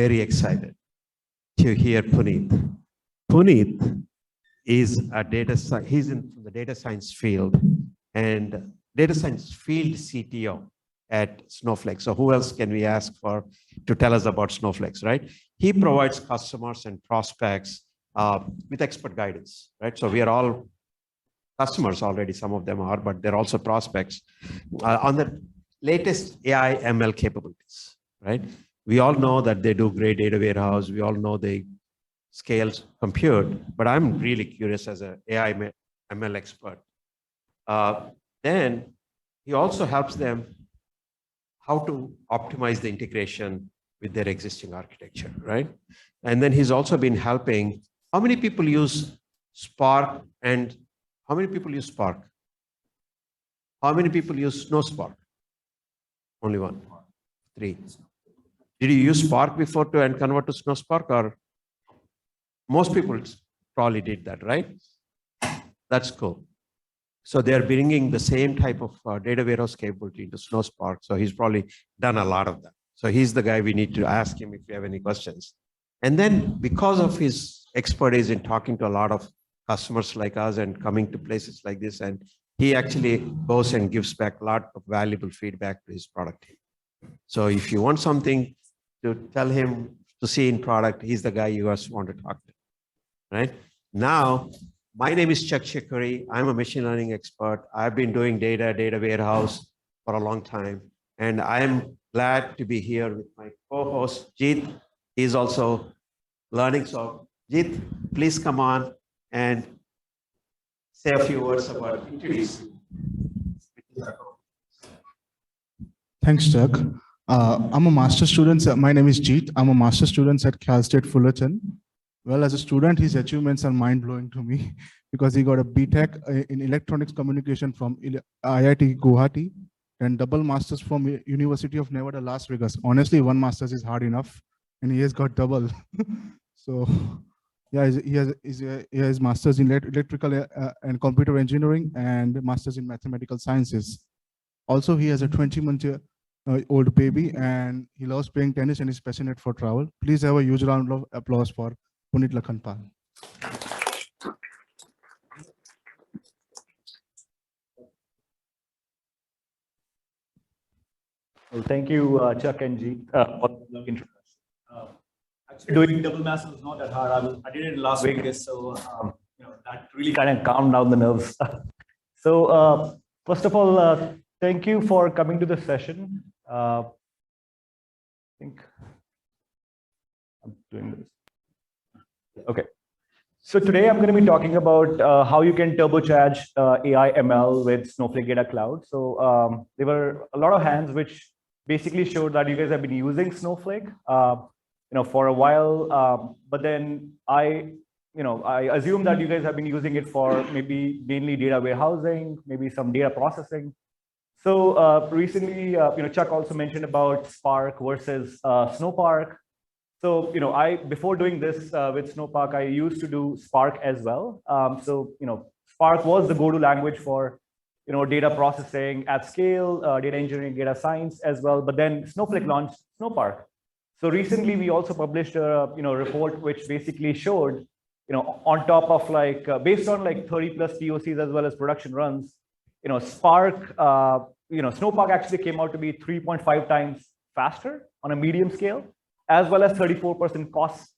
very excited to hear Puneet. Puneet is a he's in the data science field and data science field CTO at Snowflake. So who else can we ask for to tell us about Snowflakes, right? He provides customers and prospects with expert guidance, right? So we are all customers already, some of them are, but they're also prospects on the latest AI ML capabilities, right? We all know that they do great data warehouse. We all know they scale compute, but I'm really curious as an AI ML expert. Then he also helps them how to optimize the integration with their existing architecture, right? And then he's also been helping. How many people use Spark and how many people use Spark? How many people use SnowSpark? Only one, 3. Did you use Spark before and convert to SnowSpark, or most people probably did that, right? That's cool. So they're bringing the same type of data warehouse capability into SnowSpark. So he's probably done a lot of that. So he's the guy we need to ask him if you have any questions. And then because of his expertise in talking to a lot of customers like us and coming to places like this, and he actually goes and gives back a lot of valuable feedback to his product team. So if you want something to tell him to see in product, he's the guy you guys want to talk to, right? Now, my name is Chuck Chicory. I'm a machine learning expert. I've been doing data warehouse for a long time. And I'm glad to be here with my co-host, Jeet. He's also learning. So Jeet, please come on and say a few words about introduce. Thanks, Chuck. I'm a master student. My name is Jeet. I'm a master student at Cal State Fullerton. Well, as a student, his achievements are mind-blowing to me because he got a BTech in electronics communication from IIT Guwahati and double masters from University of Nevada, Las Vegas. Honestly, one master's is hard enough, and he has got double. So, yeah, he has masters in electrical and computer engineering and masters in mathematical sciences. Also, he has a 20-month-old baby, and he loves playing tennis and is passionate for travel. Please have a huge round of applause for Puneet Lakhanpal. Well, thank you, Chuck and Jeet, for the introduction. Actually, doing double masters was not that hard. I did it in Las Vegas, so that really kind of calmed down the nerves. So, first of all, thank you for coming to the session. I think I'm doing this. Okay. So today I'm going to be talking about how you can turbocharge AI ML with Snowflake Data Cloud. So there were a lot of hands which basically showed that you guys have been using Snowflake, for a while. But then I assume that you guys have been using it for maybe mainly data warehousing, maybe some data processing. So recently, Chuck also mentioned about Spark versus Snowpark. So, before doing this with Snowpark, I used to do Spark as well. Spark was the go-to language for, data processing at scale, data engineering, data science as well. But then Snowflake launched Snowpark. So recently, we also published a, report which basically showed, on top of based on 30 plus POCs as well as production runs, Spark, Snowpark actually came out to be 3.5 times faster on a medium scale, as well as 34% cost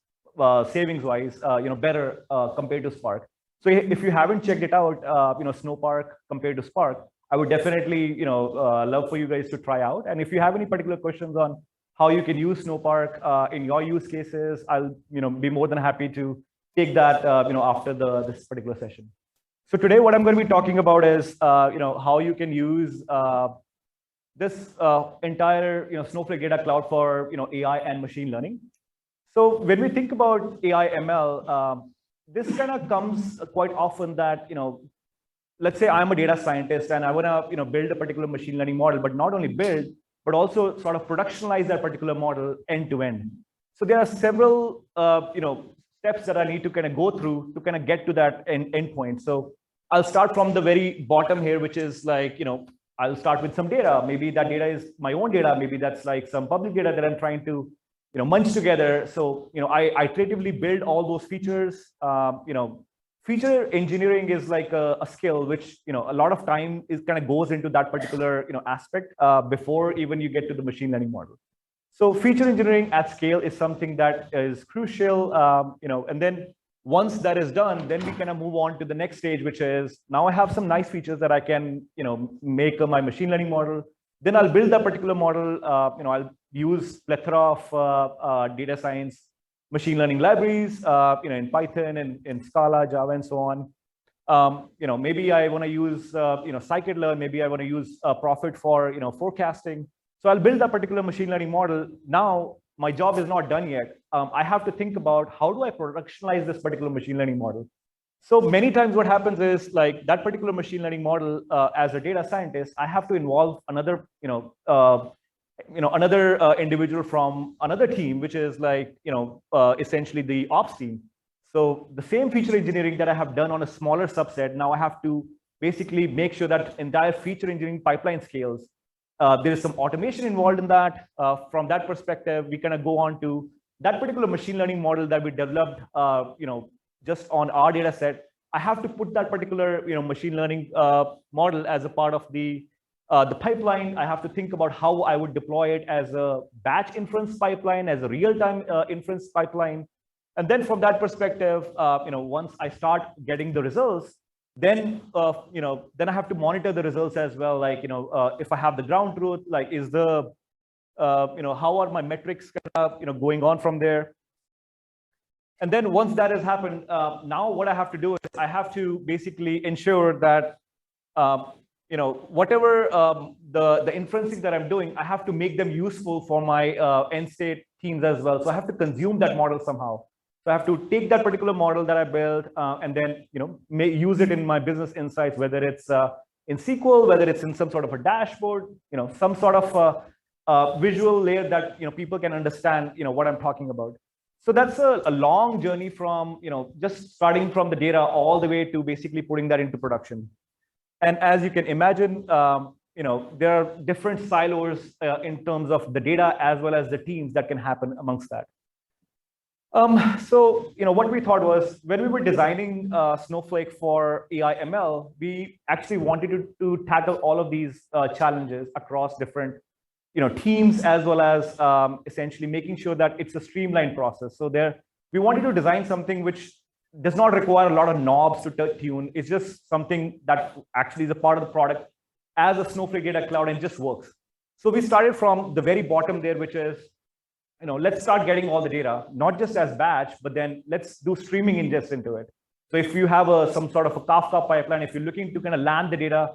savings wise, better compared to Spark. So if you haven't checked it out, Snowpark compared to Spark, I would definitely, love for you guys to try out. And if you have any particular questions on how you can use Snowpark in your use cases, I'll, be more than happy to take that, after this particular session. So today, what I'm going to be talking about is, how you can use this entire Snowflake Data Cloud for AI and machine learning. So when we think about AI ML, this kind of comes quite often that let's say I'm a data scientist and I want to build a particular machine learning model, but not only build, but also sort of productionalize that particular model end to end. So there are several steps that I need to kind of go through to kind of get to that endpoint. So I'll start from the very bottom here, which is I'll start with some data. Maybe that data is my own data. Maybe that's some public data that I'm trying to munch together. So, I iteratively build all those features. Feature engineering is like a skill which, a lot of time is kind of goes into that particular, aspect before even you get to the machine learning model. So feature engineering at scale is something that is crucial, and then once that is done, then we kind of move on to the next stage, which is now I have some nice features that I can, make my machine learning model. Then I'll build that particular model. I'll use plethora of data science, machine learning libraries, in Python and in Scala, Java, and so on. Maybe I want to use, scikit-learn. Maybe I want to use Profit for, forecasting. So I'll build that particular machine learning model. Now, my job is not done yet. I have to think about how do I productionize this particular machine learning model. So many times what happens is like that particular machine learning model, as a data scientist, I have to involve another, another individual from another team, which is like, essentially the ops team. So the same feature engineering that I have done on a smaller subset, now I have to basically make sure that entire feature engineering pipeline scales. There is some automation involved in that. From that perspective, we kind of go on to that particular machine learning model that we developed, just on our data set. I have to put that particular, machine learning model as a part of the pipeline. I have to think about how I would deploy it as a batch inference pipeline, as a real-time inference pipeline. And then from that perspective, once I start getting the results, then then I have to monitor the results as well. Like, if I have the ground truth, like is the, how are my metrics going on from there? And then once that has happened, now what I have to do is I have to basically ensure that, whatever the inferencing that I'm doing, I have to make them useful for my end state teams as well. So I have to consume that model somehow. So I have to take that particular model that I built and then, use it in my business insights, whether it's in SQL, whether it's in some sort of a dashboard, some sort of visual layer that, people can understand, what I'm talking about. So that's a long journey from, just starting from the data all the way to basically putting that into production. And as you can imagine, there are different silos in terms of the data as well as the teams that can happen amongst that. So, what we thought was when we were designing Snowflake for AIML, we actually wanted to tackle all of these challenges across different, teams, as well as essentially making sure that it's a streamlined process. So we wanted to design something which does not require a lot of knobs to tune. It's just something that actually is a part of the product as a Snowflake Data Cloud and just works. So we started from the very bottom there, which is, let's start getting all the data, not just as batch, but then let's do streaming ingest into it. So if you have some sort of a Kafka pipeline, if you're looking to kind of land the data,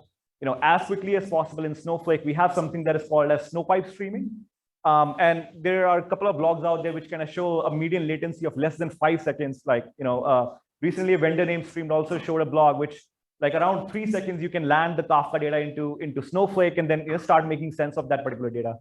as quickly as possible in Snowflake, we have something that is called as Snowpipe streaming. And there are a couple of blogs out there which kind of show a median latency of less than 5 seconds. Like, recently a vendor named Streamed also showed a blog which, like around 3 seconds, you can land the Kafka data into Snowflake and then start making sense of that particular data.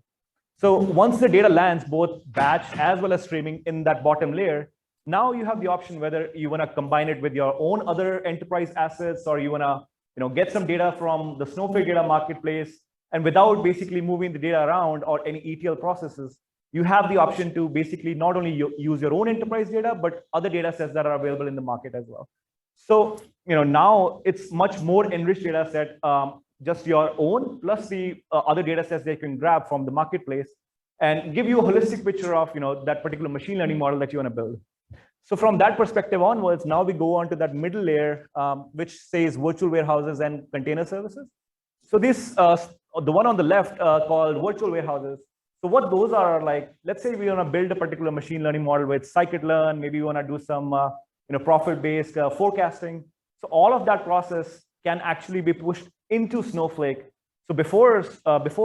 So once the data lands, both batch as well as streaming in that bottom layer, now you have the option whether you want to combine it with your own other enterprise assets, or you want to get some data from the Snowflake Data Marketplace, and without basically moving the data around or any ETL processes, you have the option to basically not only use your own enterprise data, but other data sets that are available in the market as well. So now it's much more enriched data set. Just your own, plus the other data sets that you can grab from the marketplace and give you a holistic picture of that particular machine learning model that you want to build. So from that perspective onwards, now we go on to that middle layer, which says virtual warehouses and container services. So this, the one on the left called virtual warehouses. So what those are like, let's say we want to build a particular machine learning model with scikit-learn, maybe we want to do some profit-based forecasting. So all of that process can actually be pushed into Snowflake. So before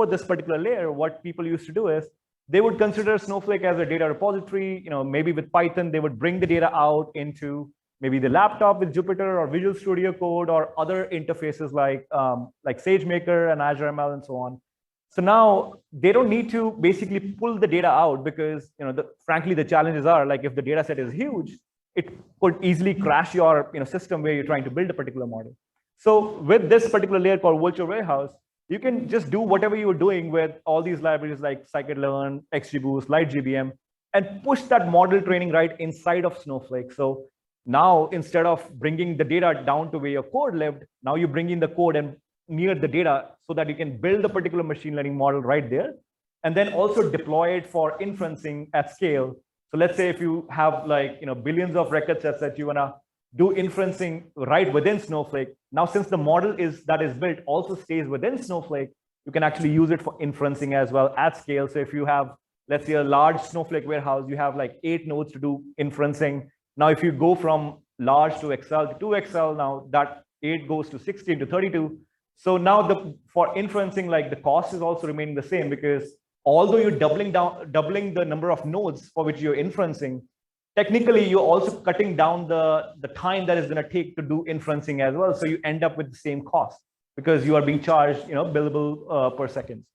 this particular layer, what people used to do is they would consider Snowflake as a data repository. Maybe with Python, they would bring the data out into maybe the laptop with Jupyter or Visual Studio Code or other interfaces like SageMaker and Azure ML and so on. So now they don't need to basically pull the data out because frankly the challenges are like if the data set is huge, it could easily crash your system where you're trying to build a particular model. So with this particular layer called virtual warehouse, you can just do whatever you were doing with all these libraries like scikit-learn, XGBoost, LightGBM. and push that model training right inside of Snowflake. So now instead of bringing the data down to where your code lived, now you bring in the code and near the data so that you can build a particular machine learning model right there, and then also deploy it for inferencing at scale. So let's say if you have like billions of record sets that you wanna do inferencing right within Snowflake. Now, since the model that is built also stays within Snowflake, you can actually use it for inferencing as well at scale. So if you have, let's say, a large Snowflake warehouse, you have like 8 nodes to do inferencing. Now, if you go from large to XL to 2XL, now that 8 goes to 16 to 32. So now for inferencing, like the cost is also remaining the same, because although you're doubling the number of nodes for which you're inferencing, technically you're also cutting down the time that is going to take to do inferencing as well. So you end up with the same cost because you are being charged, billable per second.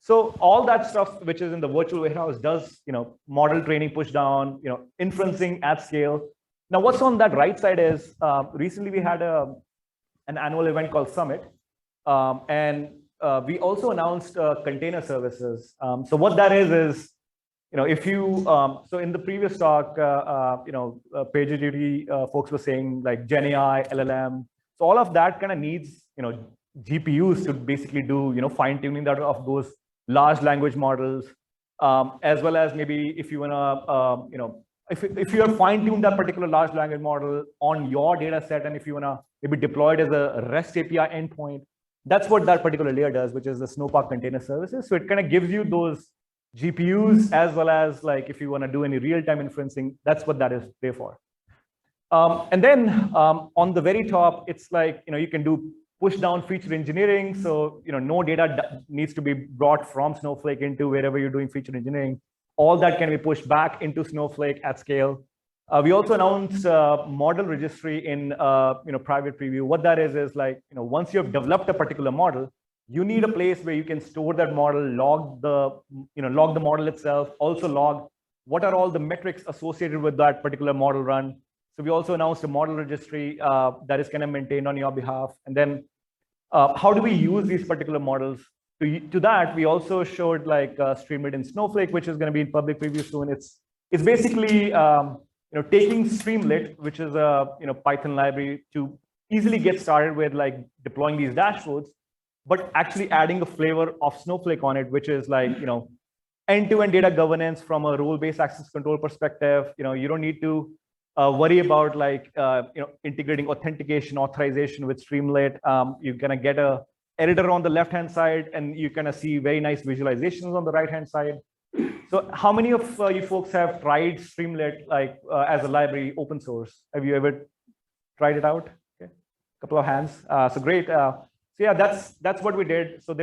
So all that stuff which is in the virtual warehouse does, model training push down, inferencing at scale. Now, what's on that right side is recently we had an annual event called Summit, and we also announced container services. So what that is, if you, so in the previous talk, PagerDuty folks were saying like Gen AI, LLM. So all of that kind of needs, GPUs to basically do, fine tuning that of those large language models, as well as maybe if you wanna, if you have fine tuned that particular large language model on your data set, and if you wanna maybe deploy it as a REST API endpoint, that's what that particular layer does, which is the Snowpark container services. So it kind of gives you those GPUs as well as like if you want to do any real-time inferencing, that's what that is there for. And then on the very top, it's like, you can do push down feature engineering. So, no data needs to be brought from Snowflake into wherever you're doing feature engineering. All that can be pushed back into Snowflake at scale. We also announced model registry in private preview. What that is like, once you have developed a particular model, you need a place where you can store that model, log the model itself, also log what are all the metrics associated with that particular model run. So we also announced a model registry that is kind of maintained on your behalf. And then how do we use these particular models? To that, we also showed like StreamLit Snowflake, which is going to be in public preview soon. It's basically taking StreamLit, which is a Python library, to easily get started with like deploying these dashboards, but actually adding a flavor of Snowflake on it, which is like end-to-end data governance from a role-based access control perspective. You don't need to worry about like integrating authentication, authorization with StreamLit. You're gonna get a editor on the left-hand side, and you kind of see very nice visualizations on the right-hand side. So how many of you folks have tried StreamLit like as a library open source? Have you ever tried it out? Okay, a couple of hands. So great. So yeah, that's what we did. So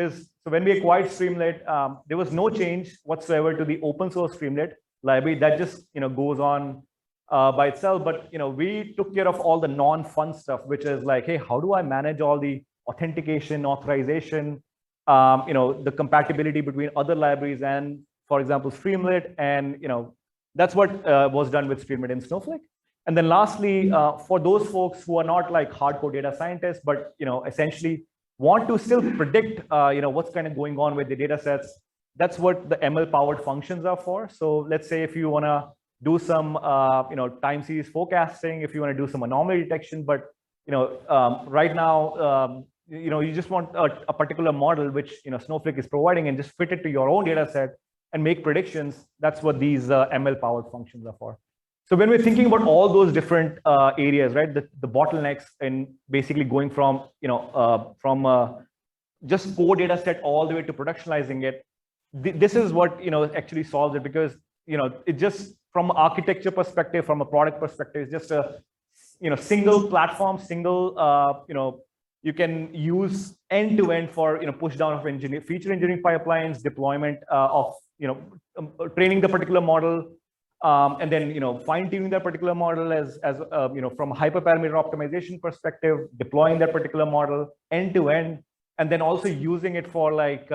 when we acquired StreamLit, there was no change whatsoever to the open source StreamLit library. That just goes on by itself. But we took care of all the non-fun stuff, which is like, hey, how do I manage all the authentication, authorization, the compatibility between other libraries and, for example, StreamLit, and that's what was done with StreamLit Snowflake. And then lastly, for those folks who are not like hardcore data scientists, but essentially want to still predict what's kind of going on with the data sets, that's what the ML powered functions are for. So let's say if you want to do some time series forecasting, if you want to do some anomaly detection, but right now you just want a particular model which Snowflake is providing, and just fit it to your own data set and make predictions. That's what these ML powered functions are for. So when we're thinking about all those different areas, right, the bottlenecks and basically going from just core data set all the way to productionalizing it, this is what actually solves it, because it just from architecture perspective, from a product perspective, it's just a single platform, single you can use end to end for push down of feature engineering pipelines, deployment of training the particular model. And then fine-tuning that particular model as from a hyperparameter optimization perspective, deploying that particular model end to end, and then also using it for like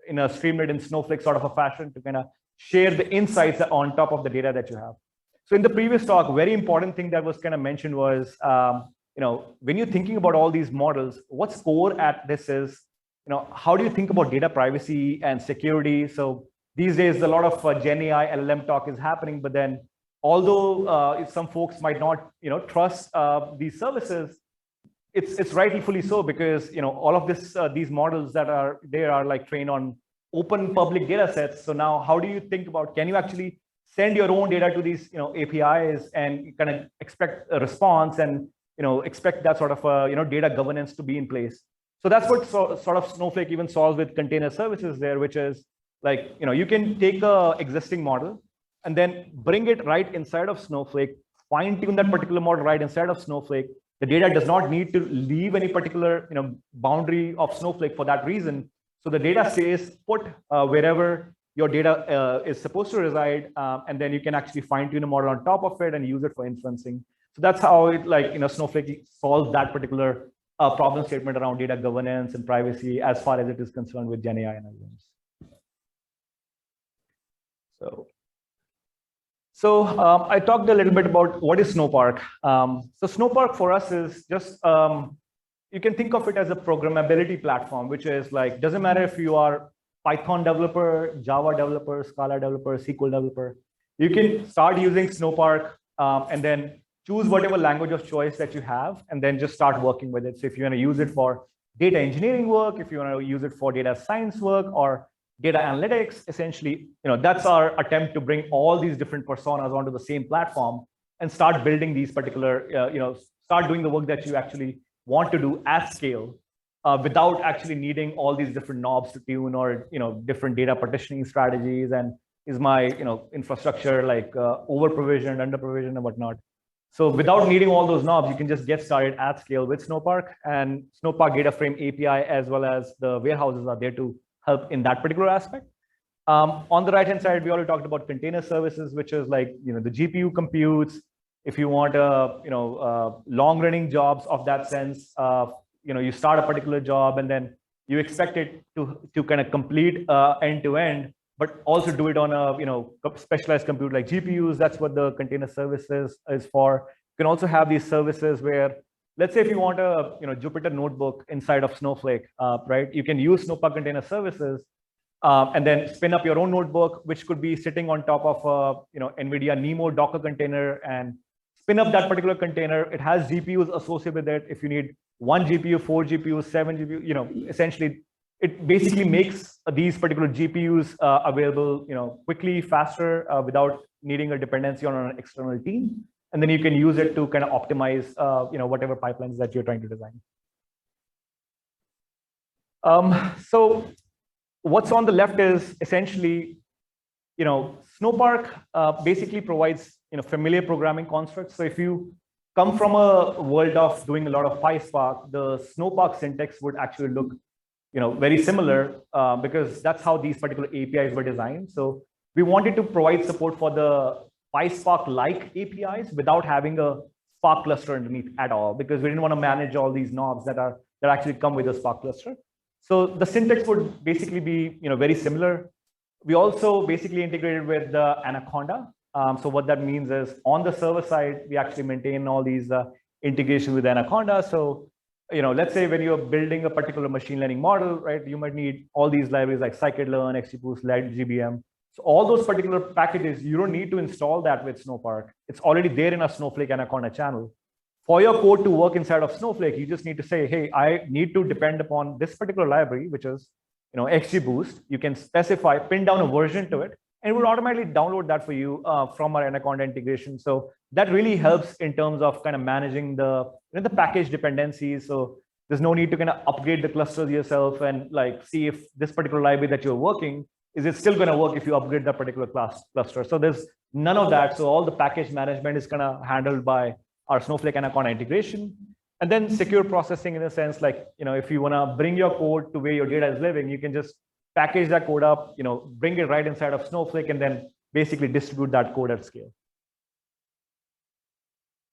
in a StreamLit Snowflake sort of a fashion to kind of share the insights on top of the data that you have. So in the previous talk, very important thing that was kind of mentioned was when you're thinking about all these models, what's core at this is how do you think about data privacy and security? So these days, a lot of Gen AI LLM talk is happening, but then although some folks might not, trust these services, it's rightfully so, because all of these models that are there are like trained on open public data sets. So now, how do you think about, can you actually send your own data to these APIs and kind of expect a response and expect that sort of data governance to be in place? So that's what sort of Snowflake even solves with container services there, which is like you can take a existing model and then bring it right inside of Snowflake, fine tune that particular model right inside of Snowflake. The data does not need to leave any particular boundary of Snowflake for that reason. So the data stays put wherever your data is supposed to reside, and then you can actually fine tune a model on top of it and use it for inferencing. So that's how it Snowflake solves that particular problem statement around data governance and privacy as far as it is concerned with Gen AI and LLMs. So I talked a little bit about what is Snowpark. So Snowpark for us is just, you can think of it as a programmability platform, which is like, doesn't matter if you are Python developer, Java developer, Scala developer, SQL developer, you can start using Snowpark and then choose whatever language of choice that you have, and then just start working with it. So if you want to use it for data engineering work, if you want to use it for data science work or data analytics, essentially, that's our attempt to bring all these different personas onto the same platform and start building these particular, start doing the work that you actually want to do at scale without actually needing all these different knobs to tune or, different data partitioning strategies. And is my, infrastructure like over provisioned, under provisioned and whatnot. So without needing all those knobs, you can just get started at scale with Snowpark, and Snowpark Data Frame API, as well as the warehouses are there to help in that particular aspect. On the right-hand side, we already talked about container services, which is like, the GPU computes. If you want long-running jobs of that sense, you start a particular job and then you expect it to kind of complete end-to-end, but also do it on a specialized compute like GPUs. That's what the container services is for. You can also have these services where, let's say if you want a Jupyter notebook inside of Snowflake, right? You can use Snowpark container services and then spin up your own notebook, which could be sitting on top of a NVIDIA NeMo Docker container, and spin up that particular container. It has GPUs associated with it. If you need 1 GPU, 4 GPUs, 7 GPU, essentially, it basically makes these particular GPUs available, quickly, faster, without needing a dependency on an external team. And then you can use it to kind of optimize, whatever pipelines that you're trying to design. So what's on the left is essentially, Snowpark basically provides, familiar programming constructs. So if you come from a world of doing a lot of PySpark, the Snowpark syntax would actually look very similar because that's how these particular APIs were designed. So we wanted to provide support for the PySpark-like APIs without having a Spark cluster underneath at all, because we didn't want to manage all these knobs that actually come with a Spark cluster. So the syntax would basically be very similar. We also basically integrated with the Anaconda. So what that means is on the server side, we actually maintain all these integrations with Anaconda. So let's say when you're building a particular machine learning model, right, you might need all these libraries like scikit-learn, XGBoost, GBM. So all those particular packages, you don't need to install that with Snowpark. It's already there in a Snowflake Anaconda channel. For your code to work inside of Snowflake, you just need to say, hey, I need to depend upon this particular library, which is XGBoost. You can specify, pin down a version to it, and it will automatically download that for you from our Anaconda integration. So that really helps in terms of kind of managing the package dependencies. So there's no need to kind of upgrade the clusters yourself and like see if this particular library that you're working, is it still going to work if you upgrade that particular cluster? So there's none of that. So all the package management is kind of handled by our Snowflake Anaconda integration. And then secure processing in a sense, like, if you want to bring your code to where your data is living, you can just package that code up, bring it right inside of Snowflake, and then basically distribute that code at scale.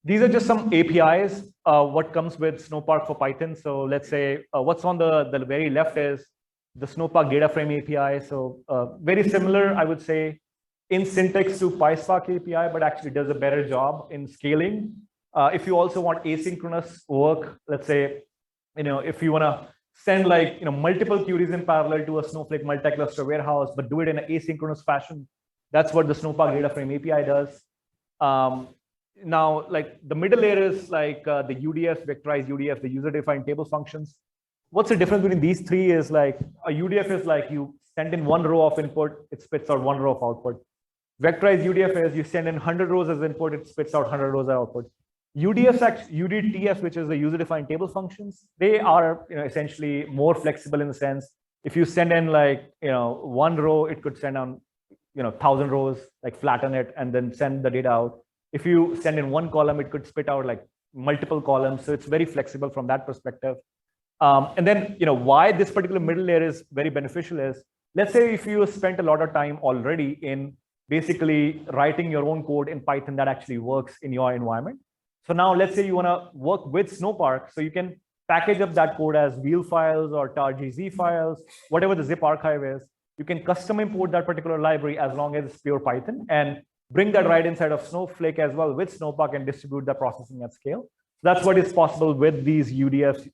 These are just some APIs, what comes with Snowpark for Python. So let's say what's on the very left is the Snowpark data frame API. So very similar, I would say, in syntax to PySpark API, but actually does a better job in scaling. If you also want asynchronous work, let's say, if you want to send like multiple queries in parallel to a Snowflake multi-cluster warehouse, but do it in an asynchronous fashion. That's what the Snowpark data frame API does. Now, like the middle layer is like the UDF, vectorized UDF, the user-defined table functions. What's the difference between these three is like a UDF is like you send in one row of input, it spits out one row of output. Vectorized UDF is you send in 100 rows as input, it spits out 100 rows as output. UDTF, which is the user-defined table functions, they are essentially more flexible in the sense if you send in like one row, it could send on 1,000 rows, like flatten it and then send the data out. If you send in one column, it could spit out like multiple columns. So it's very flexible from that perspective. And then why this particular middle layer is very beneficial is, let's say if you spent a lot of time already in basically writing your own code in Python that actually works in your environment. So now let's say you want to work with Snowpark, so you can package up that code as wheel files or targz files, whatever the zip archive is. You can custom import that particular library as long as it's pure Python and bring that right inside of Snowflake as well with Snowpark and distribute the processing at scale. So that's what is possible with these UDFs,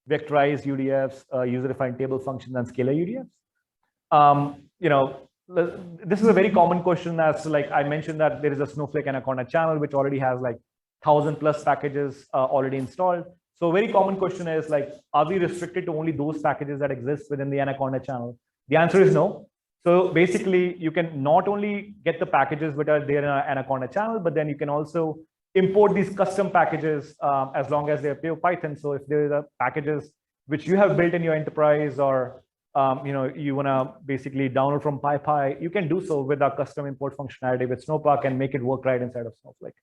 vectorized UDFs, user-defined table functions, and scalar UDFs. This is a very common question as to, like I mentioned that there is a Snowflake Anaconda channel which already has like 1,000+ packages already installed. So a very common question is like, are we restricted to only those packages that exist within the Anaconda channel? The answer is no. So basically, you can not only get the packages which are there in an Anaconda channel, but then you can also import these custom packages as long as they're pure Python. So if there are packages which you have built in your enterprise or you want to basically download from PyPy, you can do so with our custom import functionality with Snowpark and make it work right inside of Snowflake.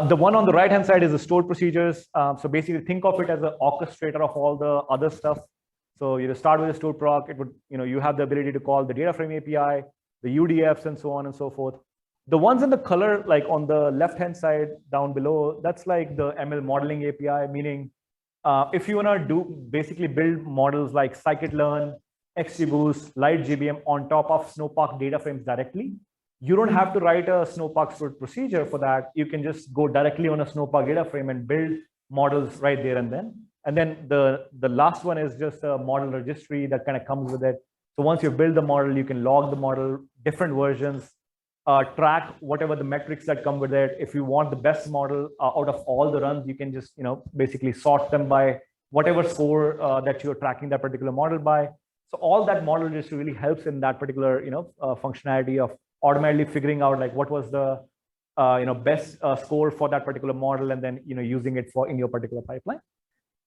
The one on the right-hand side is the stored procedures. So basically, think of it as an orchestrator of all the other stuff. So you start with a stored proc. It would, you have the ability to call the data frame API, the UDFs, and so on and so forth. The ones in the color, like on the left-hand side down below, that's like the ML modeling API, meaning if you want to basically build models like scikit-learn, XGBoost, LightGBM on top of Snowpark data frames directly, you don't have to write a Snowpark stored procedure for that. You can just go directly on a Snowpark data frame and build models right there and then. And then the last one is just a model registry that kind of comes with it. So once you build the model, you can log the model, different versions, track whatever the metrics that come with it. If you want the best model out of all the runs, you can just basically sort them by whatever score that you're tracking that particular model by. So all that model just really helps in that particular functionality of automatically figuring out like what was the best score for that particular model, and then using it in your particular pipeline.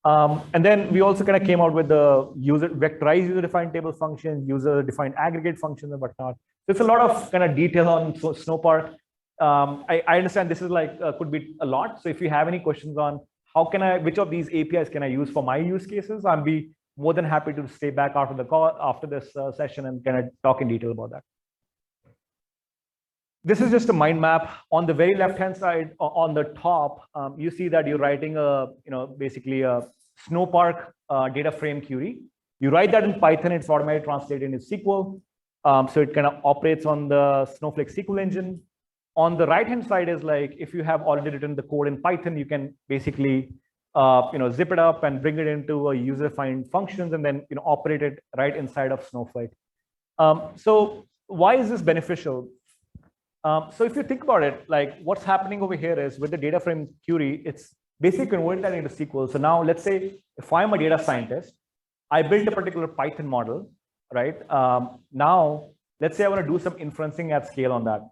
And then we also kind of came out with the vectorized user-defined table functions, user-defined aggregate functions, and whatnot. There's a lot of kind of detail on Snowpark. I understand this is like could be a lot. So if you have any questions on which of these APIs can I use for my use cases, I'd be more than happy to stay back after the call, after this session, and kind of talk in detail about that. This is just a mind map. On the very left-hand side, on the top, you see that you're writing basically a Snowpark data frame query. You write that in Python, it's automatically translated into SQL. So it kind of operates on the Snowflake SQL engine. On the right-hand side is like, if you have already written the code in Python, you can basically zip it up and bring it into a user-defined functions and then operate it right inside of Snowflake. So why is this beneficial? So if you think about it, like what's happening over here is with the data frame query, it's basically converting that into SQL. So now let's say if I'm a data scientist, I built a particular Python model, right? Now, let's say I want to do some inferencing at scale on that.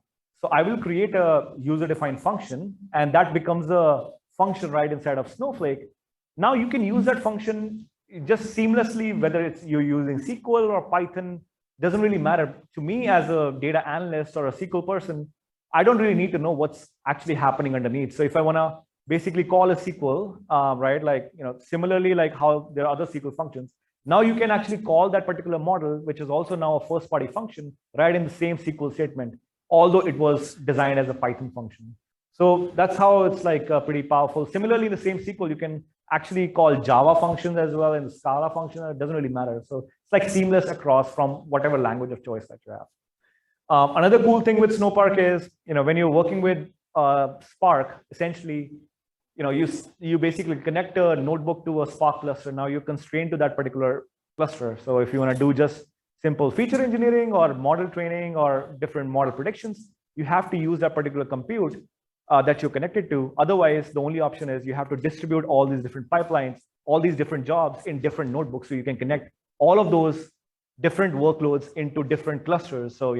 So I will create a user-defined function, and that becomes a function right inside of Snowflake. Now you can use that function just seamlessly, whether it's you're using SQL or Python, doesn't really matter. To me as a data analyst or a SQL person, I don't really need to know what's actually happening underneath. So if I want to basically call a SQL, right, like, similarly, like how there are other SQL functions, now you can actually call that particular model, which is also now a first-party function, right in the same SQL statement, although it was designed as a Python function. So that's how it's like pretty powerful. Similarly, in the same SQL, you can actually call Java functions as well and Scala functions. It doesn't really matter. So it's like seamless across from whatever language of choice that you have. Another cool thing with Snowpark is, when you're working with Spark, essentially, you basically connect a notebook to a Spark cluster. Now you're constrained to that particular cluster. So if you want to do just simple feature engineering or model training or different model predictions, you have to use that particular compute that you're connected to. Otherwise, the only option is you have to distribute all these different pipelines, all these different jobs in different notebooks. So you can connect all of those different workloads into different clusters. So,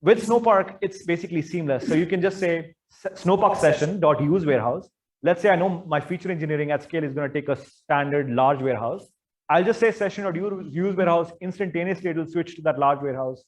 with Snowpark, it's basically seamless. So you can just say Snowpark session.use warehouse. Let's say I know my feature engineering at scale is going to take a standard large warehouse. I'll just say session.use warehouse. Instantaneously, it will switch to that large warehouse.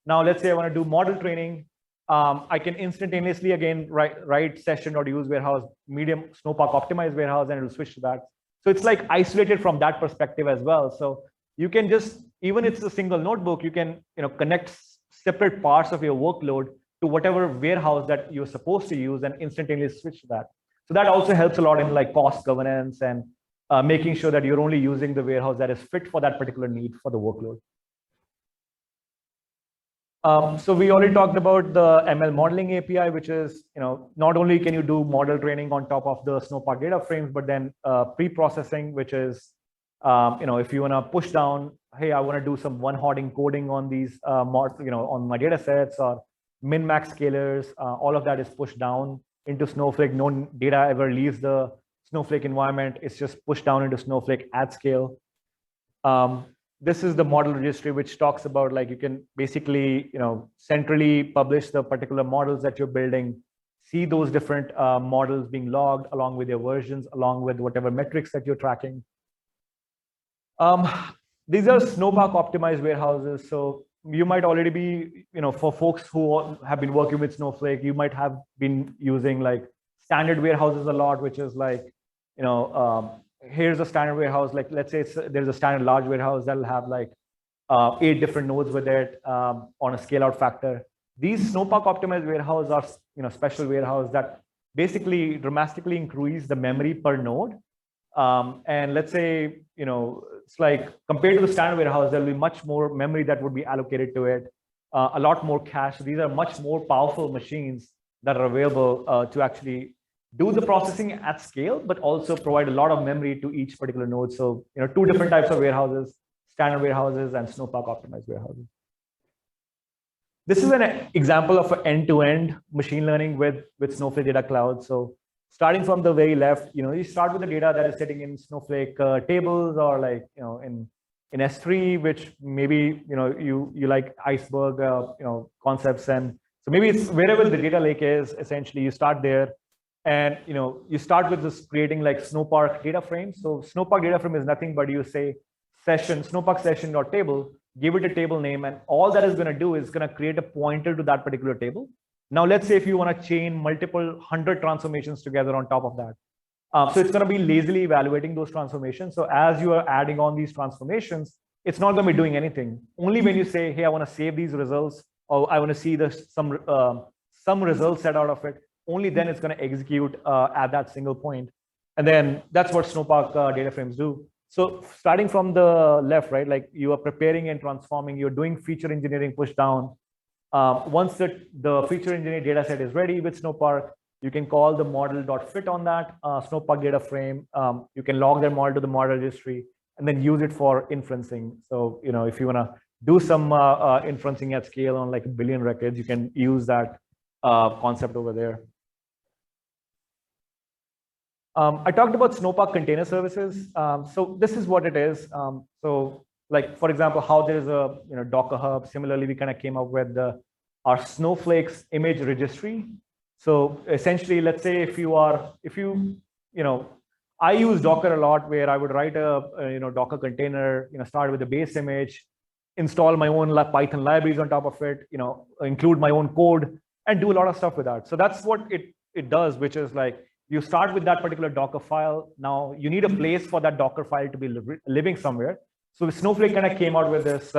Now, let's say I want to do model training. I can instantaneously again write session.use warehouse, medium Snowpark optimized warehouse, and it will switch to that. So it's like isolated from that perspective as well. So you can just, even if it's a single notebook, you can connect separate parts of your workload to whatever warehouse that you're supposed to use and instantaneously switch to that. So that also helps a lot in like cost governance and making sure that you're only using the warehouse that is fit for that particular need for the workload. So we already talked about the ML modeling API, which is, not only can you do model training on top of the Snowpark data frames, but then pre-processing, which is, if you want to push down, hey, I want to do some one-hot encoding on these, on my data sets or min-max scalars, all of that is pushed down into Snowflake. No data ever leaves the Snowflake environment. It's just pushed down into Snowflake at scale. This is the model registry, which talks about like you can basically, centrally publish the particular models that you're building, see those different models being logged along with your versions, along with whatever metrics that you're tracking. These are Snowpark optimized warehouses. So you might already be, for folks who have been working with Snowflake, you might have been using like standard warehouses a lot, which is like, here's a standard warehouse. Like, let's say there's a standard large warehouse that'll have like 8 different nodes with it on a scale out factor. These Snowpark optimized warehouses are, special warehouse that basically dramatically increase the memory per node. And let's say, it's like compared to the standard warehouse, there'll be much more memory that would be allocated to it, a lot more cache. These are much more powerful machines that are available to actually do the processing at scale, but also provide a lot of memory to each particular node. So, 2 different types of warehouses, standard warehouses and Snowpark optimized warehouses. This is an example of an end-to-end machine learning with Snowflake Data Cloud. So starting from the very left, you start with the data that is sitting in Snowflake tables or like, in S3, which maybe, you like iceberg, concepts. And so maybe it's wherever the data lake is, essentially you start there. And you start with this creating like Snowpark data frame. So Snowpark data frame is nothing but you say Snowpark session.table, give it a table name, and all that is going to do is going to create a pointer to that particular table. Now let's say if you want to chain multiple 100 transformations together on top of that. So it's going to be lazily evaluating those transformations. So as you are adding on these transformations, it's not going to be doing anything. Only when you say, hey, I want to save these results, or I want to see some results set out of it, only then it's going to execute at that single point. And then that's what Snowpark data frames do. So starting from the left, right, like you are preparing and transforming, you're doing feature engineering push down. Once the feature engineering data set is ready with Snowpark, you can call the model.fit on that Snowpark data frame. You can log that model to the model registry and then use it for inferencing. So, if you want to do some inferencing at scale on like 1 billion records, you can use that concept over there. I talked about Snowpark container services. So this is what it is. So like, for example, how there's a Docker Hub. Similarly, we kind of came up with our Snowflake's image registry. So essentially, let's say I use Docker a lot, where I would write a Docker container, start with the base image, install my own Python libraries on top of it, include my own code, and do a lot of stuff with that. So that's what it does, which is like, you start with that particular Docker file. Now you need a place for that Docker file to be living somewhere. So Snowflake kind of came out with this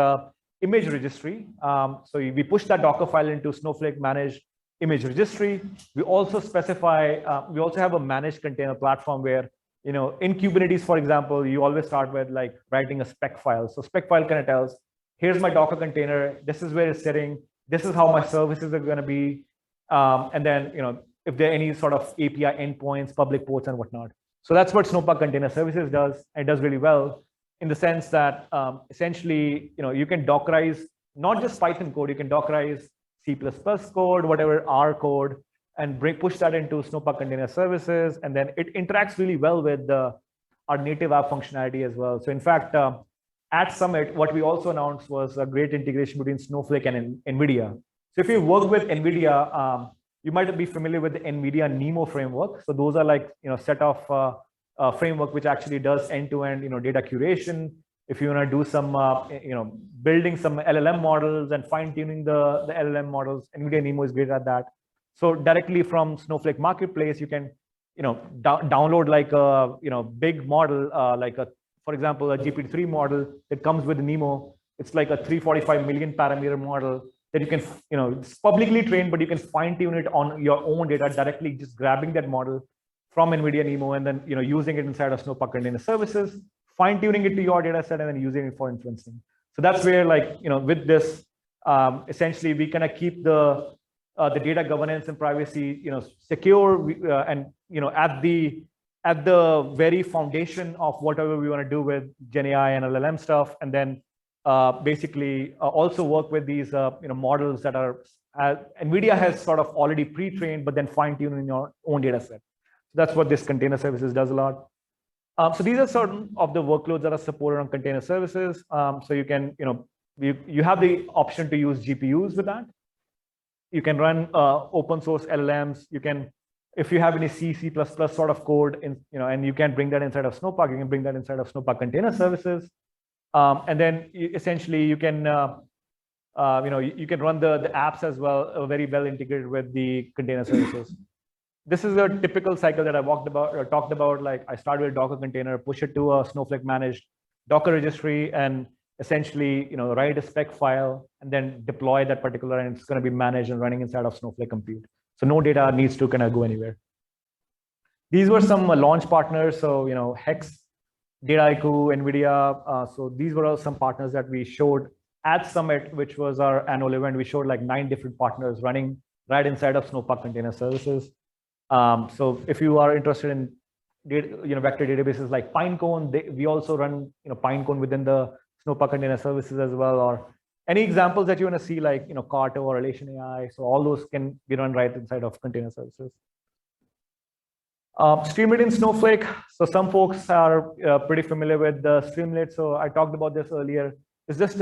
image registry. So we push that Docker file into Snowflake managed image registry. We also specify, we also have a managed container platform where, in Kubernetes, for example, you always start with like writing a spec file. So spec file kind of tells, here's my Docker container. This is where it's sitting. This is how my services are going to be. And then, if there are any sort of API endpoints, public ports, and whatnot. So that's what Snowpark Container Services does, and it does really well in the sense that essentially, you can Dockerize not just Python code, you can Dockerize C++ code, whatever R code, and push that into Snowpark Container Services, and then it interacts really well with our native app functionality as well. So in fact, at Summit, what we also announced was a great integration between Snowflake and NVIDIA. So if you work with NVIDIA, you might be familiar with the NVIDIA NeMo framework. So those are like, set of framework which actually does end-to-end, data curation. If you want to do some, building some LLM models and fine-tuning the LLM models, NVIDIA NeMo is great at that. So directly from Snowflake Marketplace, you can, download like a, big model, for example, a GPT-3 model that comes with NeMo. It's like a 345 million parameter model that you can, it's publicly trained, but you can fine-tune it on your own data directly, just grabbing that model from NVIDIA NeMo and then, using it inside of Snowpark Container Services, fine-tuning it to your data set and then using it for inferencing. So that's where, like, with this, essentially we kind of keep the data governance and privacy, secure, and at the very foundation of whatever we want to do with Gen AI and LLM stuff, and then basically also work with these models that are NVIDIA has sort of already pre-trained, but then fine-tuned in your own data set. So that's what this container services does a lot. So these are certain of the workloads that are supported on container services. So you can, you have the option to use GPUs with that. You can run open source LLMs. You can, if you have any C++ sort of code, and you can bring that inside of Snowpark, you can bring that inside of Snowpark Container Services. And then essentially you can, you can run the apps as well, very well integrated with the container services. This is a typical cycle that I talked about. Like I started with a Docker container, push it to a Snowflake managed Docker registry, and essentially, write a spec file and then deploy that particular, and it's going to be managed and running inside of Snowflake Compute. So no data needs to kind of go anywhere. These were some launch partners. So, Hex, Dataiku, NVIDIA. So these were all some partners that we showed at Summit, which was our annual event. We showed like 9 different partners running right inside of Snowpark Container Services. So if you are interested in vector databases like Pinecone, we also run Pinecone within the Snowpark Container Services as well, or any examples that you want to see like Carto or Relation AI. So all those can be run right inside of Container Services. Streamlit in Snowflake. So some folks are pretty familiar with the Streamlit. So I talked about this earlier. It's just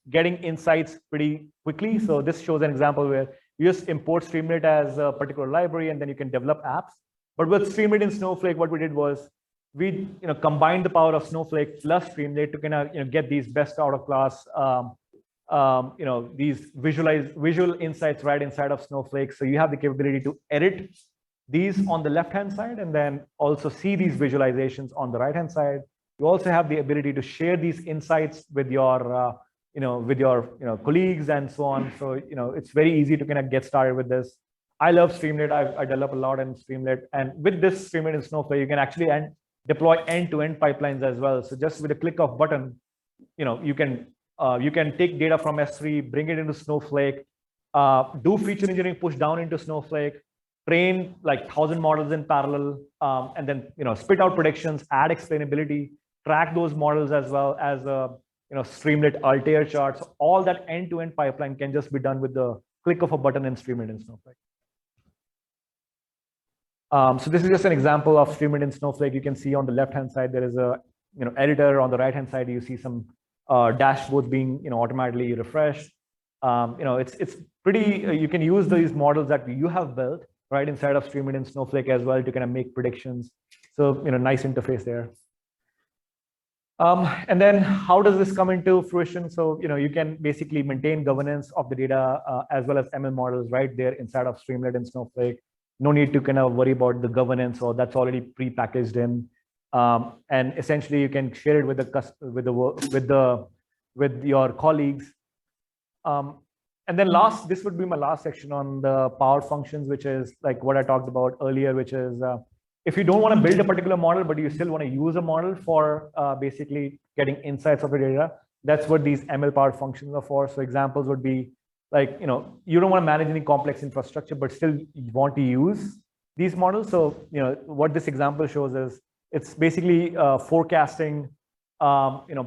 getting insights pretty quickly. So this shows an example where you just import Streamlit as a particular library, and then you can develop apps. But with Streamlit in Snowflake, what we did was we combined the power of Snowflake plus Streamlit to kind of get these best out of class these visual insights right inside of Snowflake. So you have the capability to edit these on the left-hand side and then also see these visualizations on the right-hand side. You also have the ability to share these insights with your colleagues and so on. So, it's very easy to kind of get started with this. I love Streamlit. I develop a lot in Streamlit. And with this Streamlit in Snowflake, you can actually deploy end-to-end pipelines as well. So just with a click of button, you can take data from S3, bring it into Snowflake, do feature engineering, push down into Snowflake, train like 1,000 models in parallel, and then spit out predictions, add explainability, track those models as well as Streamlit Altair charts. All that end-to-end pipeline can just be done with the click of a button in Streamlit in Snowflake. So this is just an example of Streamlit in Snowflake. You can see on the left-hand side there is a editor. On the right-hand side you see some dashboards being automatically refreshed. It's pretty. You can use these models that you have built right inside of Streamlit in Snowflake as well to kind of make predictions. So nice interface there. And then how does this come into fruition? So you can basically maintain governance of the data as well as ML models right there inside of Streamlit in Snowflake. No need to kind of worry about the governance, or that's already pre-packaged in. And essentially you can share it with your colleagues. And then this would be my last section on the power functions, which is like what I talked about earlier, which is if you don't want to build a particular model, but you still want to use a model for basically getting insights of the data, that's what these ML powered functions are for. So examples would be like, you don't want to manage any complex infrastructure, but still you want to use these models. So, what this example shows is it's basically forecasting,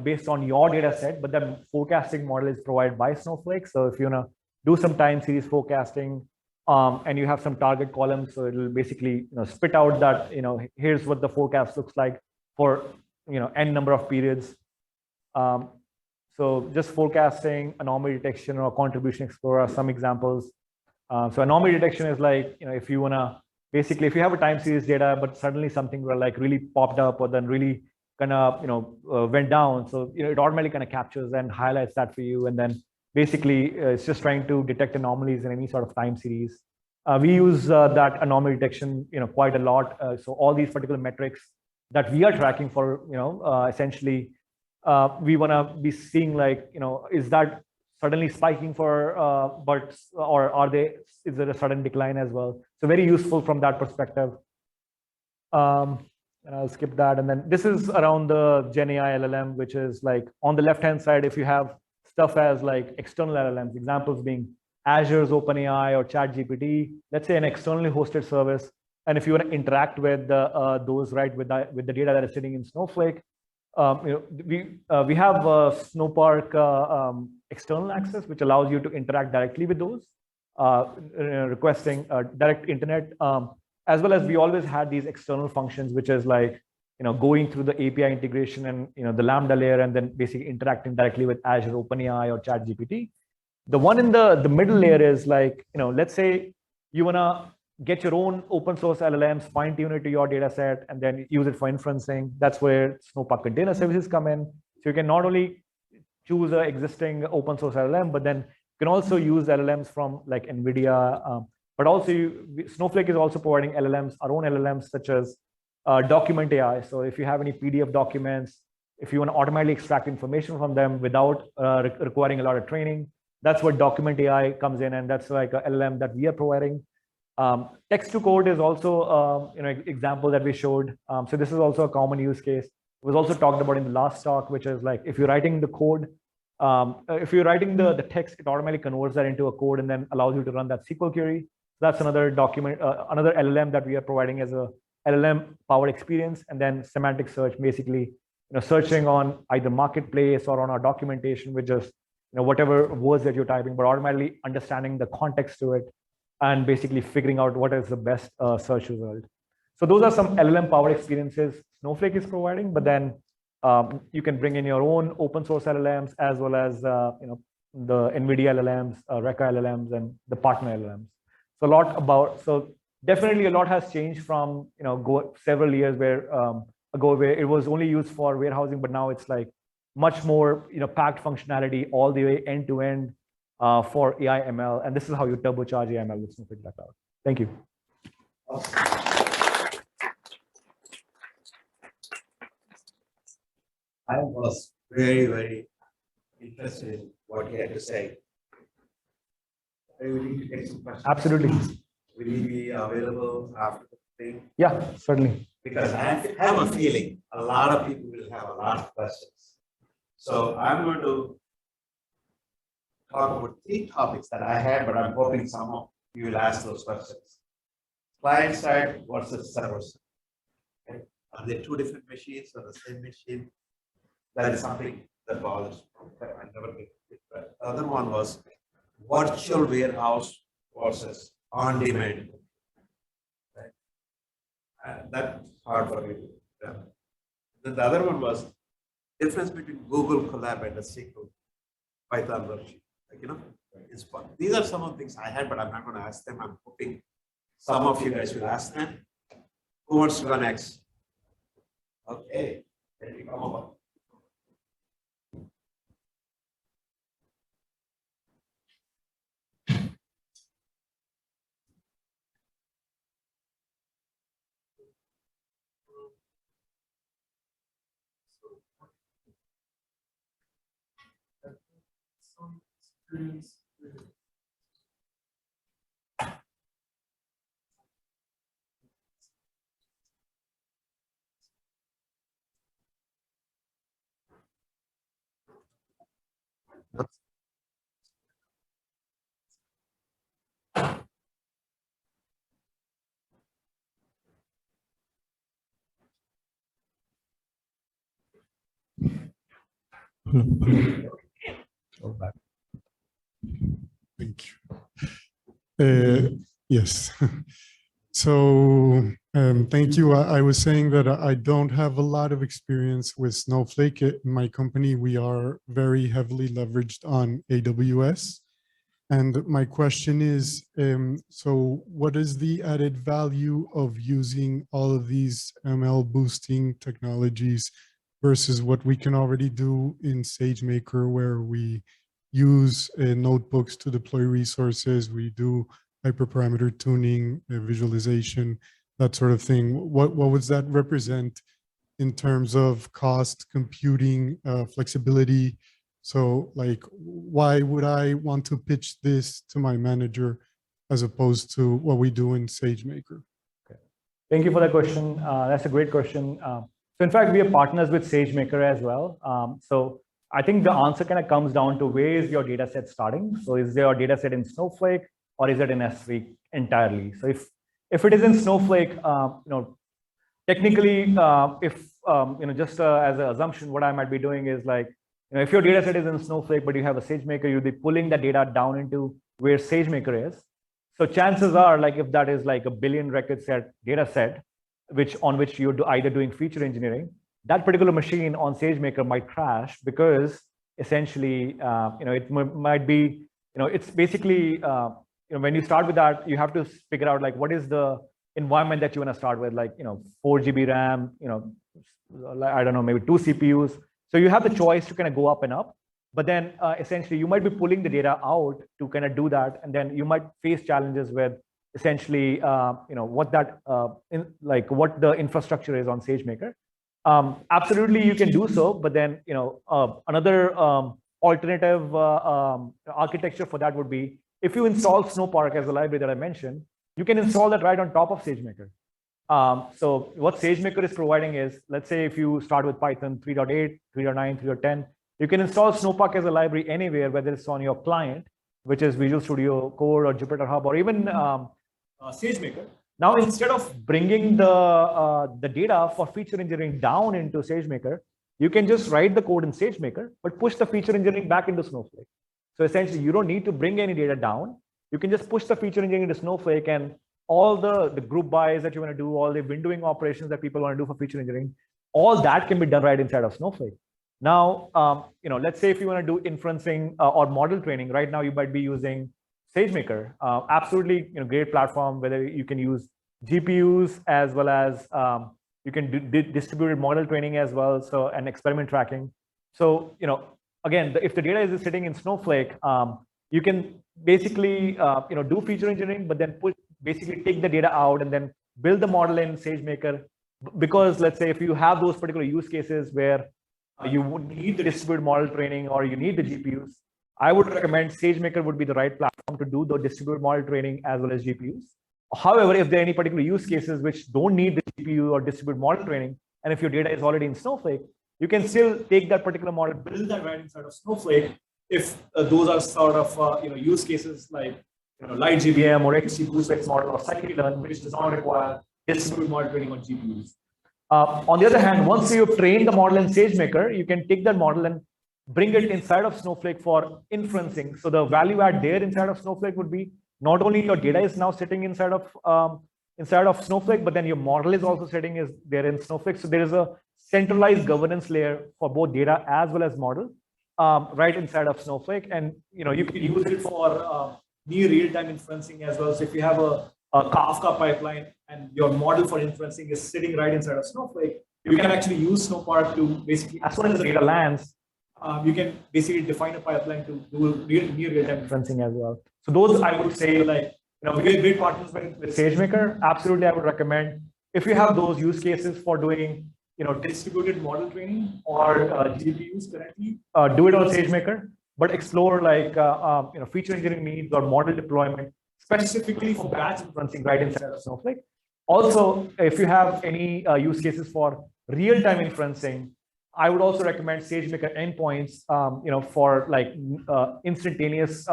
based on your data set, but the forecasting model is provided by Snowflake. So if you want to do some time series forecasting, and you have some target columns, so it'll basically, spit out that, here's what the forecast looks like for, n number of periods. So just forecasting, anomaly detection, or contribution explorer are some examples. So anomaly detection is like, if you want to, basically, if you have a time series data, but suddenly something were like really popped up or then really kind of, went down. So, it automatically kind of captures and highlights that for you. And then basically it's just trying to detect anomalies in any sort of time series. We use that anomaly detection, quite a lot. So all these particular metrics that we are tracking for, essentially, we want to be seeing like, is that suddenly spiking for BERTs, or is there a sudden decline as well? So very useful from that perspective. And I'll skip that. And then this is around the Gen AI LLM, which is like on the left-hand side, if you have stuff as like external LLMs, examples being Azure's OpenAI or ChatGPT, let's say an externally hosted service. And if you want to interact with those, right, with the data that is sitting in Snowflake, we have Snowpark external access, which allows you to interact directly with those, requesting direct internet, as well as we always had these external functions, which is like, going through the API integration and, the Lambda layer, and then basically interacting directly with Azure, OpenAI, or ChatGPT. The one in the middle layer is like, let's say you want to get your own open source LLMs, fine tune it to your data set, and then use it for inferencing. That's where Snowpark Container Services come in. So you can not only choose an existing open source LLM, but then you can also use LLMs from like NVIDIA, but also Snowflake is also providing LLMs, our own LLMs, such as Document AI. So if you have any PDF documents, if you want to automatically extract information from them without requiring a lot of training, that's what Document AI comes in, and that's like a LLM that we are providing. Text to code is also example that we showed. So this is also a common use case. It was also talked about in the last talk, which is like if you're writing the code, if you're writing the text, it automatically converts that into a code and then allows you to run that SQL query. That's another document, another LLM that we are providing as a LLM powered experience. And then semantic search, basically, searching on either marketplace or on our documentation with just whatever words that you're typing, but automatically understanding the context to it and basically figuring out what is the best search result. So those are some LLM powered experiences Snowflake is providing, but then you can bring in your own open source LLMs as well as the NVIDIA LLMs, Reka LLMs, and the partner LLMs. So definitely a lot has changed from several years ago where it was only used for warehousing, but now it's like much more packed functionality all the way end to end for AIML, and this is how you turbocharge AIML with Snowflake Cloud. Thank you. I was very, very interested in what he had to say. Are you willing to take some questions? Absolutely. Will he be available after the thing? Yeah, certainly. Because I have a feeling a lot of people will have a lot of questions. So I'm going to talk about 3 topics that I had, but I'm hoping some of you will ask those questions. Client side versus server side. Okay. Are they 2 different machines or the same machine? That is something that bothers me. I never get it. But the other one was virtual warehouse versus on-demand. Right? That's hard for me to do. Then the other one was difference between Google Colab and a SQL Python worksheet. It's fun. These are some of the things I had, but I'm not going to ask them. I'm hoping some of you guys will ask them. Who wants to go next? Okay, then you come over. Thank you. Yes. So thank you. I was saying that I don't have a lot of experience with Snowflake. In my company, we are very heavily leveraged on AWS. And my question is, so what is the added value of using all of these ML boosting technologies versus what we can already do in SageMaker, where we use notebooks to deploy resources, we do hyperparameter tuning, visualization, that sort of thing. What would that represent in terms of cost, computing, flexibility? So like, why would I want to pitch this to my manager as opposed to what we do in SageMaker? Okay. Thank you for that question. That's a great question. So in fact, we are partners with SageMaker as well. So I think the answer kind of comes down to where is your data set starting? So is your data set in Snowflake or is it in S3 entirely? So if it is in Snowflake, technically, just as an assumption, what I might be doing is like, if your data set is in Snowflake, but you have a SageMaker, you'll be pulling the data down into where SageMaker is. So chances are, like if that is like a billion record set data set, on which you're either doing feature engineering, that particular machine on SageMaker might crash because essentially, it might be, it's basically, when you start with that, you have to figure out like what is the environment that you want to start with, like 4 GB RAM, I don't know, maybe 2 CPUs. So you have the choice to kind of go up and up, but then essentially you might be pulling the data out to kind of do that, and then you might face challenges with essentially what the infrastructure is on SageMaker. Absolutely, you can do so, but then another alternative architecture for that would be if you install Snowpark as a library that I mentioned, you can install that right on top of SageMaker. So what SageMaker is providing is, let's say if you start with Python 3.8, 3.9, 3.10, you can install Snowpark as a library anywhere, whether it's on your client, which is Visual Studio Code or Jupyter Hub or even SageMaker. Now, instead of bringing the data for feature engineering down into SageMaker, you can just write the code in SageMaker, but push the feature engineering back into Snowflake. So essentially, you don't need to bring any data down. You can just push the feature engineering into Snowflake, and all the group buys that you want to do, all the windowing operations that people want to do for feature engineering, all that can be done right inside of Snowflake. Now, let's say if you want to do inferencing or model training, right now you might be using SageMaker. Absolutely, great platform, whether you can use GPUs as well as you can do distributed model training as well, so and experiment tracking. So, again, if the data is sitting in Snowflake, you can basically do feature engineering, but then basically take the data out and then build the model in SageMaker. Because let's say if you have those particular use cases where you would need the distributed model training or you need the GPUs, I would recommend SageMaker would be the right platform to do the distributed model training as well as GPUs. However, if there are any particular use cases which don't need the GPU or distributed model training, and if your data is already in Snowflake, you can still take that particular model, build that right inside of Snowflake. If those are sort of use cases like light GBM or XG boost model or scikit-learn, which does not require distributed model training on GPUs. On the other hand, once you've trained the model in SageMaker, you can take that model and bring it inside of Snowflake for inferencing. So the value add there inside of Snowflake would be not only your data is now sitting inside of Snowflake, but then your model is also sitting there in Snowflake. So there is a centralized governance layer for both data as well as model right inside of Snowflake, and you can use it for near real-time inferencing as well. So if you have a Kafka pipeline and your model for inferencing is sitting right inside of Snowflake, you can actually use Snowpark to basically, as soon as the data lands, you can basically define a pipeline to do near real-time inferencing as well. So those, I would say, like, we are great partners with SageMaker. Absolutely, I would recommend if you have those use cases for doing, distributed model training or GPUs currently, do it on SageMaker, but explore like, feature engineering needs or model deployment specifically for batch inferencing right inside of Snowflake. Also, if you have any use cases for real-time inferencing, I would also recommend SageMaker endpoints, for like instantaneous,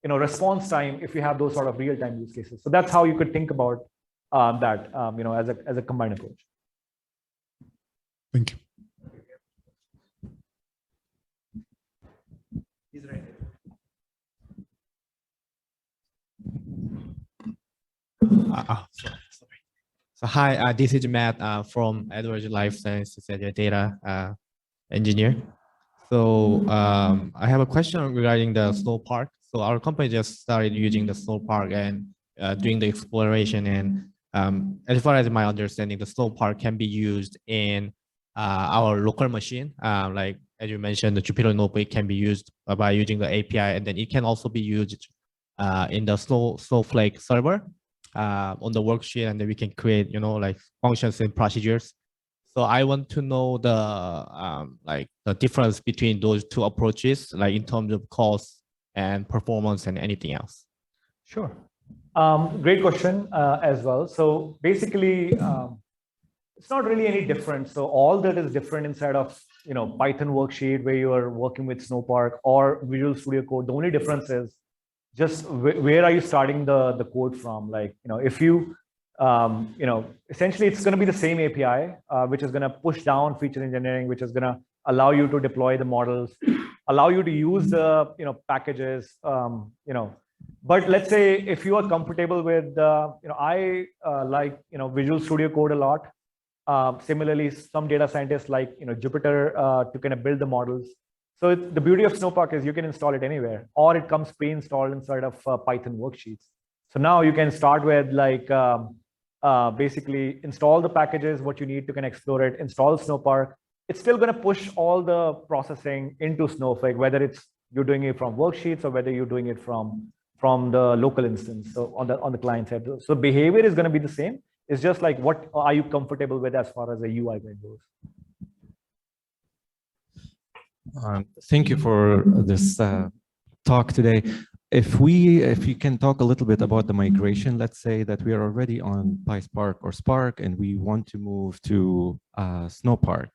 response time if you have those sort of real-time use cases. So that's how you could think about that, as a combined approach. Thank you. So hi, this is Matt from Edwards Life Sciences as a data engineer. So I have a question regarding the Snowflake Park. So our company just started using the Snowflake Park and doing the exploration. And as far as my understanding, the Snowflake Park can be used in our local machine. Like as you mentioned, the Jupyter Notebook can be used by using the API, and then it can also be used in the Snowflake server on the worksheet, and then we can create, like functions and procedures. So I want to know the like the difference between those two approaches, like in terms of cost and performance and anything else. Sure. Great question as well. So basically, it's not really any different. So all that is different inside of Python worksheet where you are working with Snowpark or Visual Studio Code. The only difference is just where are you starting the code from? Like if you essentially it's going to be the same API which is going to push down feature engineering, which is going to allow you to deploy the models, allow you to use the packages. But let's say if you are comfortable with I like Visual Studio Code a lot. Similarly, some data scientists like Jupyter to kind of build the models. So the beauty of Snowpark is you can install it anywhere, or it comes pre-installed inside of Python worksheets. So now you can start with like basically install the packages, what you need to kind of explore it, install Snowpark. It's still going to push all the processing into Snowflake, whether it's you're doing it from worksheets or whether you're doing it from the local instance, so on the client side. So behavior is going to be the same. It's just like what are you comfortable with as far as the UI goes. Thank you for this talk today. If you can talk a little bit about the migration, let's say that we are already on PySpark or Spark and we want to move to Snowpark.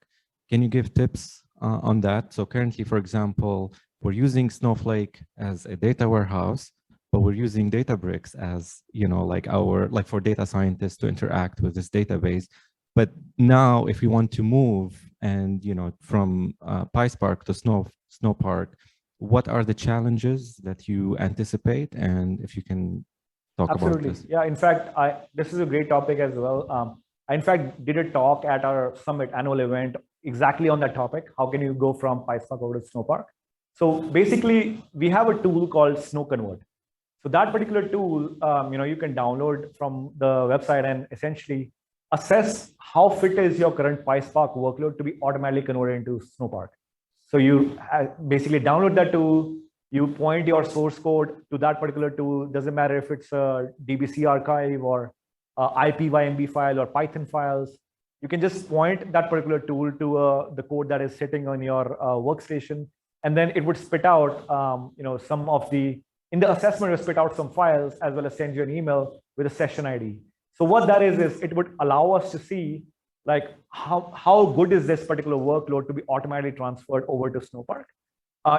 Can you give tips on that? So currently, for example, we're using Snowflake as a data warehouse, but we're using Databricks as, like for data scientists to interact with this database. But now if we want to move and, from PySpark to Snowpark, what are the challenges that you anticipate? And if you can talk about this. Yeah, in fact, this is a great topic as well. I in fact did a talk at our summit annual event exactly on that topic. How can you go from PySpark over to Snowpark? So basically, we have a tool called SnowConvert. So that particular tool, you can download from the website and essentially assess how fit is your current PySpark workload to be automatically converted into Snowpark. So you basically download that tool, you point your source code to that particular tool. Doesn't matter if it's a DBC archive or IPYMB file or Python files. You can just point that particular tool to the code that is sitting on your workstation, and then it would spit out, some of the in the assessment, it will spit out some files as well as send you an email with a session ID. So what that is it would allow us to see like how good is this particular workload to be automatically transferred over to Snowpark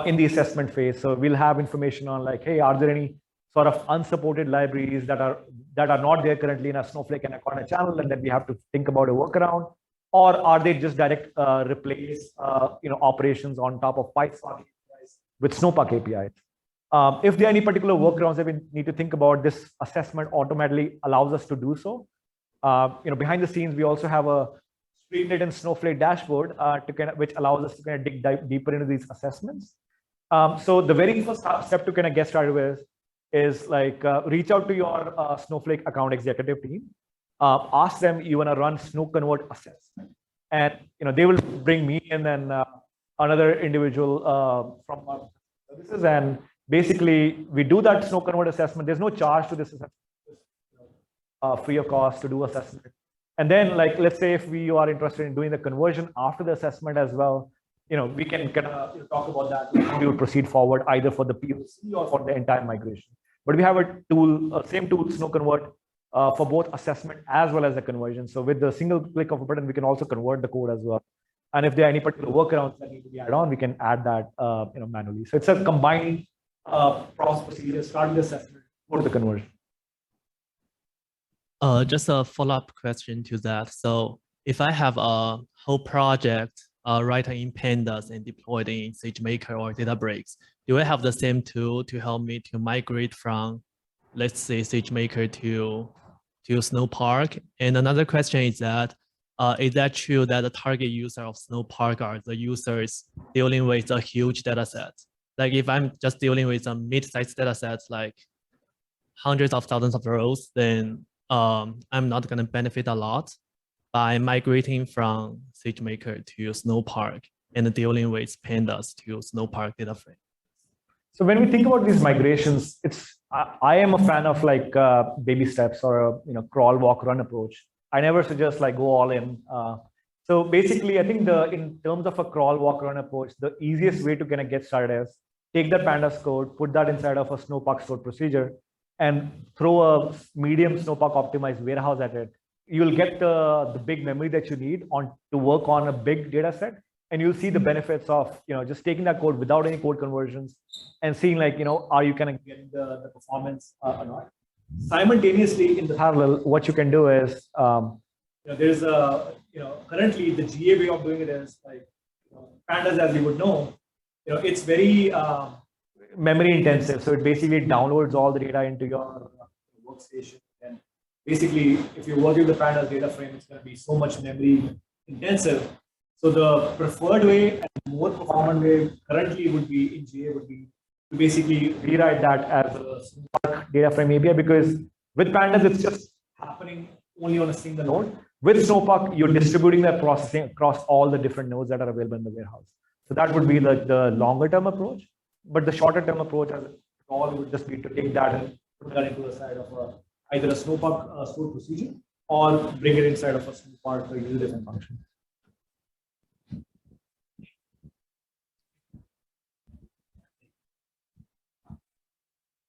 in the assessment phase. So we'll have information on like, hey, are there any sort of unsupported libraries that are not there currently in a Snowflake and a Corner channel, and then we have to think about a workaround, or are they just direct replace operations on top of PySpark APIs with Snowpark APIs? If there are any particular workarounds that we need to think about, this assessment automatically allows us to do so. Behind the scenes, we also have a Streamlit and Snowflake dashboard which allows us to kind of dig deeper into these assessments. So the very first step to kind of get started with is like reach out to your Snowflake account executive team. Ask them you want to run SnowConvert assessment, and they will bring me and then another individual from our services, and basically we do that SnowConvert assessment. There's no charge to this assessment, free of cost to do assessment. And then like let's say if we are interested in doing the conversion after the assessment as well, we can kind of talk about that. How we will proceed forward either for the POC or for the entire migration. But we have a tool, same tool, SnowConvert, for both assessment as well as the conversion. So with the single click of a button, we can also convert the code as well. And if there are any particular workarounds that need to be added on, we can add that manually. So it's a combined process procedure, start with the assessment, go to the conversion. Just a follow-up question to that. So if I have a whole project written in Pandas and deployed in SageMaker or Databricks, do I have the same tool to help me to migrate from, let's say, SageMaker to to Snowpark? And another question is that true that the target user of Snowpark are the users dealing with a huge data set? Like if I'm just dealing with a mid-sized data set, like hundreds of thousands of rows, then I'm not going to benefit a lot by migrating from SageMaker to Snowpark and dealing with pandas to Snowpark data frame. So when we think about these migrations, I am a fan of like baby steps or a crawl, walk, run approach. I never suggest like go all in. So basically, I think in terms of a crawl, walk, run approach, the easiest way to kind of get started is take the pandas code, put that inside of a Snowpark stored procedure, and throw a medium Snowpark optimized warehouse at it. You'll get the big memory that you need to work on a big data set. And you'll see the benefits of just taking that code without any code conversions and seeing like are you kind of getting the performance or not. Simultaneously, in the parallel, what you can do is there's a currently the GA way of doing it is like pandas, as you would know, it's very memory intensive. So it basically downloads all the data into your workstation. And basically, if you're working with the pandas data frame, it's going to be so much memory intensive. So the preferred way and more performant way currently would be in GA would be to basically rewrite that as a Snowpark data frame API, because with pandas, it's just happening only on a single node. With Snowpark, you're distributing that processing across all the different nodes that are available in the warehouse. So that would be the longer term approach. But the shorter term approach as all would just be to take that and put that into the side of either a Snowpark stored procedure or bring it inside of a Snowpark to use different functions.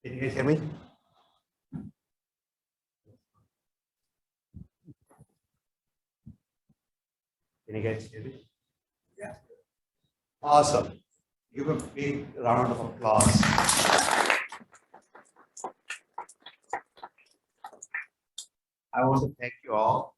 Can you guys hear me? Can you guys hear me? Yeah. Awesome. Give a big round of applause. I want to thank you all.